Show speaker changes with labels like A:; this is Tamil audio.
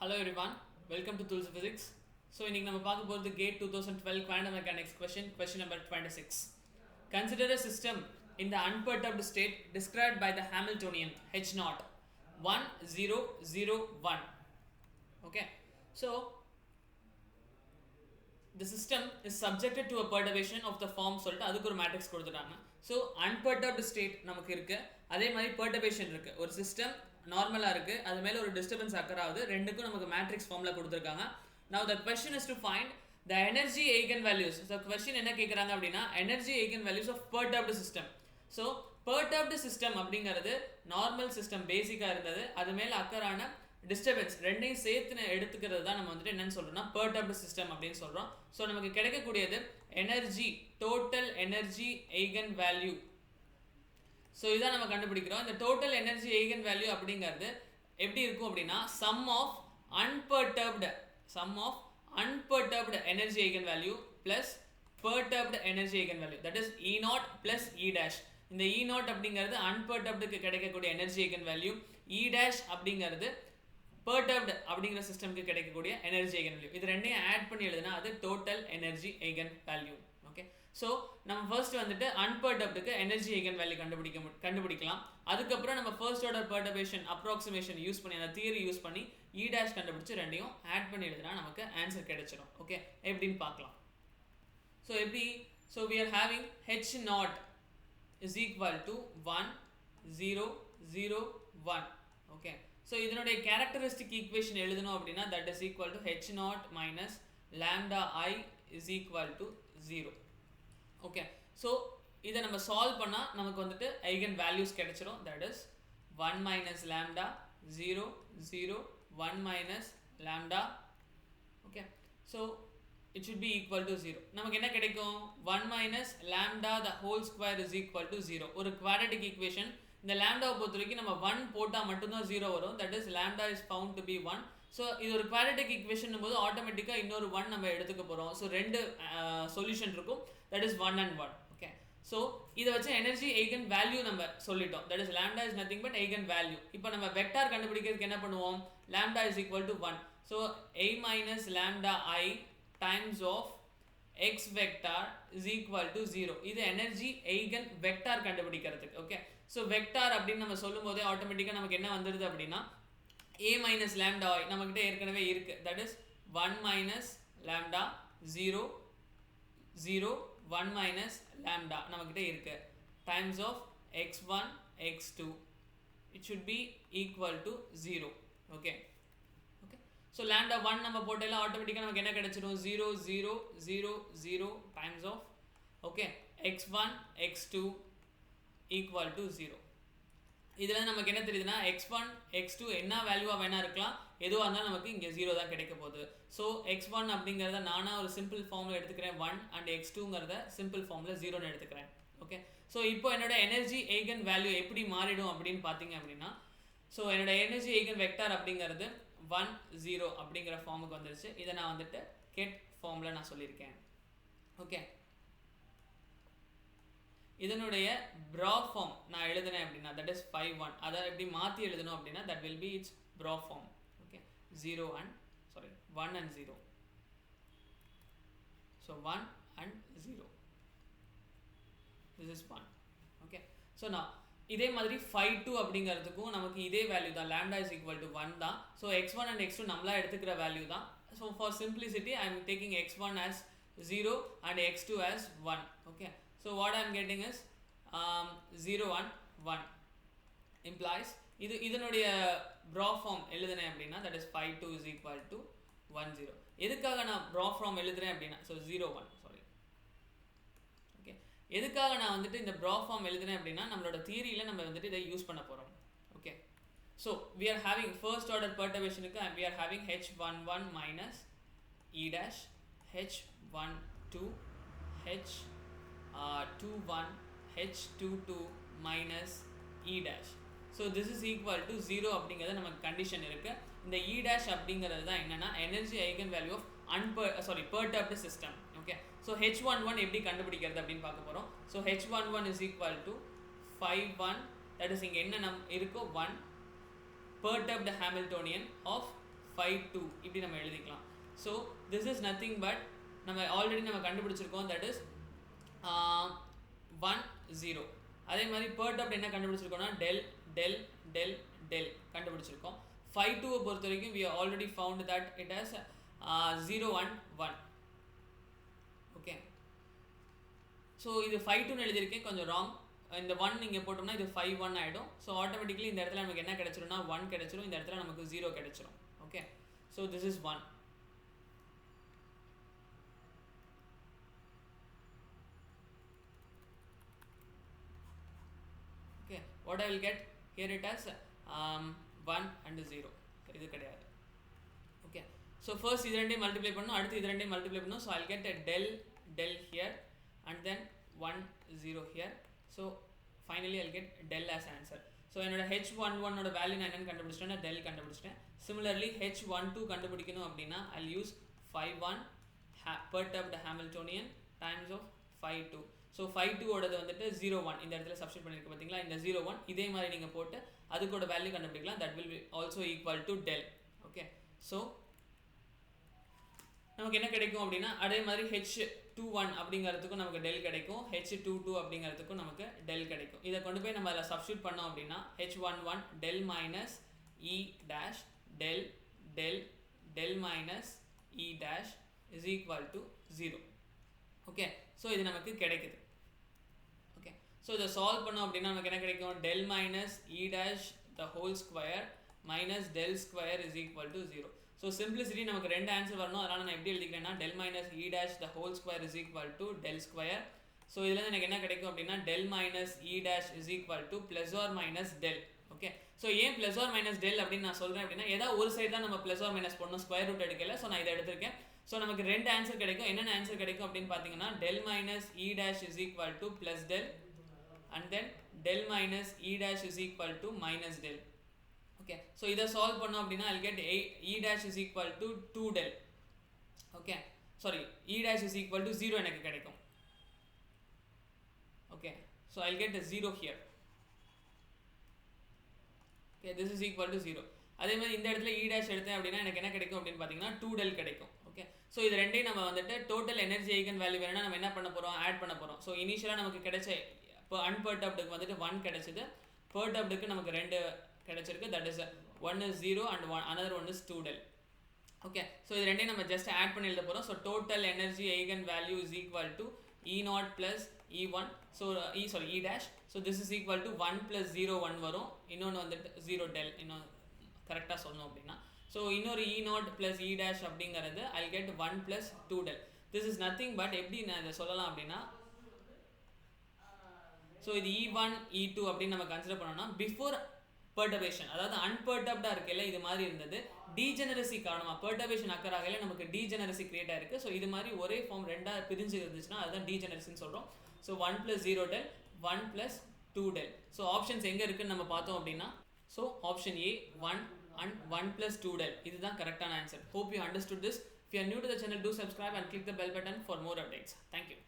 A: Hello everyone, welcome to Tools of Physics. So இன்னைக்கு நம்ம பார்க்க போறது GATE 2012 Quantum Mechanics question number 26. Consider a system in the unperturbed state described by the Hamiltonian H naught 1 0 0 1. Okay, so the system is subjected to a perturbation of the form சொல்லிட்டு அதுக்கு ஒரு மேட்ரிக்ஸ் கொடுத்துட்டாங்க. ஸோ அன்பர்டர்ப்டு ஸ்டேட் நமக்கு இருக்கு, அதே மாதிரி பெர்டர்பேஷன் இருக்கு. ஒரு சிஸ்டம் நார்மலா இருக்கு, அது மேல ஒரு டிஸ்டர்பன்ஸ் அக்கர் ஆகுது, ரெண்டுக்கும் நமக்கு மேட்ரிக்ஸ் ஃபார்ம்ல கொடுத்துருக்காங்க. Now the question is to find the energy eigenvalues. So question என்ன கேக்குறாங்க அப்படின்னா energy eigenvalues of perturbed system. So perturbed system அப்படிங்கிறது நார்மல் சிஸ்டம் பேசிக்கா இருந்தது, அது மேல அக்கரான டிஸ்டர்பன்ஸ் ரெண்டையும் சேர்த்து எடுத்துக்கிறது தான் நம்ம வந்துட்டு என்னன்னு சொல்றோம்னா பெர்டர்ப்டு சிஸ்டம் அப்படின்னு சொல்றோம். ஸோ நமக்கு கிடைக்கக்கூடியது energy, total energy eigen value. So இதான் நம்ம கண்டுபிடிக்கிறோம். இந்த டோட்டல் எனர்ஜி எய்கன் வேல்யூ அப்படிங்கிறது எப்படி இருக்கும் அப்படின்னா sum of unperturbed energy eigen value plus perturbed energy eigen value, that is E not plus E dash. இந்த E நாட் அப்படிங்கிறது அன்பர்டர்ப்டுக்கு கிடைக்கக்கூடிய energy eigen value, E dash அப்படிங்கிறது பெர்டர்ப்டு அப்படிங்கிற சிஸ்டம்க்கு கிடைக்கக்கூடிய எனர்ஜி எய்கன் வேல்யூ. இது ரெண்டையும் ஆட் பண்ணி எழுதுனா அது total energy eigen value. Okay, so நம்ம ஃபர்ஸ்ட் வந்துட்டு அன்பர்டர்ப்டுக்கு எனர்ஜி எய்கன் வேல்யூ கண்டுபிடிக்கலாம். அதுக்கப்புறம் நம்ம first order perturbation approximation use பண்ணி அந்த தியரி யூஸ் பண்ணி E டேஷ் கண்டுபிடிச்சு ரெண்டையும் ஆட் பண்ணி எழுதுனா நமக்கு ஆன்சர் கிடைச்சிடும். ஓகே, எப்படின்னு பார்க்கலாம். ஸோ எப்படி, so we are having H naught is equal to 1 0 0 1. Okay, so இதனுடைய கேரக்டரிஸ்டிக் ஈக்குவேஷன் எழுதணும் அப்படின்னா that is equal to H naught minus lambda I is equal to 0. Okay, so இதை நம்ம சால்வ் பண்ணால் நமக்கு வந்துட்டு ஐகன் வேல்யூஸ் கிடைச்சிடும். That is 1 minus lambda 0 0 1 minus lambda. Okay, so it should be equal to 0. நமக்கு என்ன கிடைக்கும்? 1 minus lambda the whole square is equal to 0. ஒரு quadratic equation. இந்த லாம்டாவை பொறுத்த வரைக்கும் நம்ம 1 போட்டால் மட்டும்தான் 0 வரும். That is lambda is found to be 1. So இது ஒரு குவாட்ரட்டிக் ஈக்குவேஷன் போது ஆட்டோமேட்டிக்காக இன்னொரு 1 நம்ம எடுத்துக்க போகிறோம். ஸோ ரெண்டு சொல்யூஷன் இருக்கும், that is 1 and 1. Okay, so இதை வச்சு எனர்ஜி எய்கன் வேல்யூ நம்ம சொல்லிட்டோம். That is lambda is nothing but eigen value. இப்போ நம்ம வெக்டார் கண்டுபிடிக்கிறதுக்கு என்ன பண்ணுவோம்? Lambda is equal to 1. So a minus lambda I times of x vector is equal to 0. இது எனர்ஜி எய்கன் வெக்டார் கண்டுபிடிக்கிறதுக்கு. ஓகே, ஸோ வெக்டார் அப்படின்னு நம்ம சொல்லும் போதே ஆட்டோமேட்டிக்காக நமக்கு என்ன வந்துடுது அப்படின்னா a மைனஸ் லேம்டா I நம்மகிட்ட ஏற்கனவே இருக்கு. That is 1 minus lambda 0 0 1 minus lambda நம்மகிட்ட இருக்கு times of x1 x2. It should be equal to 0. Okay, so lambda 1 நம்ம போட்டால ஆட்டோமேட்டிக்காக நமக்கு என்ன கிடைச்சிடும்? 0 0 0 0 times of okay x1 x2 equal to 0. இதில் நமக்கு என்ன தெரியுதுன்னா x1 x2 என்ன வேல்யூவாக வேணா இருக்கலாம், எதுவாக இருந்தாலும் நமக்கு இங்கே 0 தான் கிடைக்க போகுது. ஸோ x1 அப்படிங்கிறத நானாக ஒரு சிம்பிள் ஃபார்மில் எடுத்துக்கிறேன் 1 அண்ட் x2ங்கிறத சிம்பிள் ஃபார்மில் 0ன்னு எடுத்துக்கிறேன். ஓகே, ஸோ இப்போ என்னோட எனர்ஜி எய்கன் வேல்யூ எப்படி மாறிடும் அப்படின்னு பார்த்தீங்க அப்படின்னா, ஸோ என்னோட எனர்ஜி எய்கன் வெக்டார் அப்படிங்கிறது 1 0 அப்படிங்கிற ஃபார்முக்கு வந்துருச்சு. இதை நான் வந்துட்டு கெட் ஃபார்மில் நான் சொல்லியிருக்கேன். ஓகே, இதனுடைய ப்ரா ஃபார்ம் நான் எழுதுனேன் அப்படின்னா தட் இஸ் 5 1. அதை எப்படி மாற்றி எழுதணும் அப்படின்னா தட் வில் பி இட்ஸ் ப்ரா form. Okay, 1 and 0. So 1 and 0. This is 1. Okay, so நான் இதே மாதிரி 5 2 அப்படிங்கிறதுக்கும் நமக்கு இதே வேல்யூ தான், லாம்டா இஸ் ஈக்குவல் டு 1 தான். ஸோ x1 and x2 நம்மளா எடுத்துக்கிற வேல்யூ தான். So for simplicity I am taking x1 as 0 and x2 as 1. Okay, so what I am getting is 0 1 1 implies இதனுடைய ப்ரா ஃபார்ம் எழுதுனேன் அப்படின்னா that is 5 2 is equal to 1 0. எதுக்காக நான் ப்ரா ஃபார்ம் எழுதுறேன் அப்படின்னா 0 1 சாரி ஓகே, எதுக்காக நான் வந்துட்டு இந்த ப்ரா ஃபார்ம் எழுதுறேன் அப்படின்னா நம்மளோட தியரியில் நம்ம வந்துட்டு இதை யூஸ் பண்ண போகிறோம். Okay, so we are having first order perturbationக்கு we are having h11 minus E dash h12 h21 h22 minus E dash. So this is equal to 0 அப்படிங்கிறது நமக்கு கண்டிஷன் இருக்குது. இந்த E dash அப்படிங்கிறது தான் என்னென்னா energy eigen value of perturbed system. Okay, so h11 எப்படி கண்டுபிடிக்கிறது அப்படின்னு பார்க்க போகிறோம். So h11 is equal to 5 1, தட் இஸ் இங்கே என்ன இருக்கோ 1 perturbed Hamiltonian of phi 2 இப்படி நம்ம எழுதிக்கலாம். So this is nothing but நம்ம ஆல்ரெடி நம்ம கண்டுபிடிச்சிருக்கோம், தட் இஸ் 1 0. அதே மாதிரி per term என்ன கண்டுபிடிச்சிருக்கோம்னா del del del del கண்டுபிடிச்சிருக்கோம். phi 2 பொறுத்த வரைக்கும் we already found that it has 0 1 1. Okay, so இது phi 2 எழுதியிருக்கேன், கொஞ்சம் ராங். இந்த 1 நீங்கள் போட்டோம்னா இது phi 1 ஆகிடும். ஸோ ஆட்டோமேட்டிக்கலி இந்த இடத்துல நமக்கு என்ன கிடைச்சிரும்னா 1 கிடைச்சிரும், இந்த இடத்துல நமக்கு 0 கிடைச்சிரும். Okay, so this is 1. Okay, what I will get here it has 1 and 0. இது கிடையாது. ஓகே, ஸோ ஃபர்ஸ்ட் இது ரெண்டையும் மல்டிப்ளை பண்ணணும், அடுத்து இது ரெண்டையும் மல்டிப்ளை பண்ணணும். So I will get del del here and then 1 0 here. So finally I'll get del as answer. So என்னோட h11 ஓட வேல்யூ நான் என்னன்னு கண்டுபிடிச்சிட்டேன்னா del கண்டுபிடிச்சிட்டேன். Similarly h12 கண்டுபிடிக்கணும் அப்படின்னா I'll use phi 1 perturbed Hamiltonian times of phi 2. So phi 2 ஓடது வந்துட்டு 0 1 இந்த இடத்துல சப்ஸ்டிட் பண்ணிருக்கு பார்த்தீங்களா, இந்த 0 1 இதே மாதிரி நீங்கள் போட்டு அதுக்கோட வேல்யூ கண்டுபிடிக்கலாம். that will be also equal to del. Okay, so நமக்கு என்ன கிடைக்கும் அப்படின்னா அதே மாதிரி h21 அப்படிங்கிறதுக்கும் நமக்கு del கிடைக்கும், h22 அப்படிங்கிறதுக்கும் நமக்கு del கிடைக்கும். இதை கொண்டு போய் நம்ம அதில் சப்ஸ்டியூட் பண்ணோம் அப்படின்னா h11 del minus e dash del del del minus e dash is equal to 0. Okay, so இது நமக்கு கிடைக்குது. ஓகே, ஸோ இதை சால்வ் பண்ணோம் அப்படின்னா நமக்கு என்ன கிடைக்கும், del minus e dash the whole square minus del square is equal to 0. So simplicity நமக்கு ரெண்டு ஆன்சர் வரணும், அதனால் நான் எப்படி எழுதிக்கிறேன்னா del minus e dash the whole square is equal to del square. So இதுலேருந்து எனக்கு என்ன கிடைக்கும் அப்படின்னா del minus e dash is equal to plus or minus del. Okay, so ஏன் plus or minus del அப்படின்னு நான் சொல்கிறேன் அப்படின்னா ஏதாவது ஒரு சைடு தான் நம்ம plus or minus பண்ணணும், ஸ்கொயர் ரூட் எடுக்கல. ஸோ நான் இதை எடுத்திருக்கேன். ஸோ நமக்கு ரெண்டு ஆன்சர் கிடைக்கும். என்னென்ன ஆன்சர் கிடைக்கும் அப்படின்னு பார்த்தீங்கன்னா del minus e dash is equal to plus del and then del minus e dash is equal to minus del. Okay, so இதை சால்வ் பண்ணோம் அப்படின்னா I'll get e dash is equal to 2 del. Okay, sorry, e dash is equal to 0 எனக்கு கிடைக்கும். Okay, so I'll get a 0 here. Okay, this is equal to 0. அதே மாதிரி இந்த இடத்துல e dash எடுத்தேன் அப்படின்னா எனக்கு என்ன கிடைக்கும் அப்படின்னு பார்த்தீங்கன்னா 2 del கிடைக்கும். ஓகே, ஸோ இது ரெண்டையும் நம்ம வந்துட்டு டோட்டல் எனர்ஜி ஐகன் வேல்யூ வேணும்னா நம்ம என்ன பண்ண போகிறோம், ஆட் பண்ண போகிறோம். ஸோ இனிஷியலாக நமக்கு கிடைச்ச இப்போ அன்பர்டப்டுக்கு வந்துட்டு 1 கிடைச்சது, பர்டப்டுக்கு நமக்கு 2 கிடைச்சிருக்கு, that is 1 is 0 and another one is 2 del. Okay, so இது ரெண்டையும் நம்ம ஜஸ்ட் ஆட் பண்ணி எழுத போகிறோம். So total energy eigen value is equal to E0 plus E1, so E dash. So this is equal to 1 plus 0 1 வரும், இன்னொன்று வந்துட்டு 0 del, இன்னும் கரெக்டாக சொல்லணும் அப்படின்னா. ஸோ இன்னொரு E0 plus E dash அப்படிங்கிறது I'll get 1 plus 2 del. This is nothing but எப்படி நான் இதை சொல்லலாம் அப்படின்னா, ஸோ இது E1 E2 அப்படின்னு நம்ம கன்சிடர் பண்ணோம்னா பிஃபோர் பெர்டர்பேஷன், அதாவது அன்பெர்டப்டாக இருக்கையில் இது மாதிரி இருந்தது, டீஜெனரசி காரணமாக பெர்டர்பேஷன் அக்கறாகையில் நமக்கு டீஜெனரசி கிரியேட் ஆயிருக்கு. ஸோ இது மாதிரி ஒரே ஃபார்ம் ரெண்டாக பிரிஞ்சு இருந்துச்சுன்னா அதுதான் டீஜெனரசின்னு சொல்கிறோம். So 1 plus 0 del 1 plus 2 del. So options எங்கே இருக்குன்னு நம்ம பார்த்தோம் அப்படின்னா, so option A 1 and 1 plus 2 del இதுதான் கரெக்டான answer. Hope you understood this. If you are new to the channel, do subscribe and click the bell button for more updates. Thank you.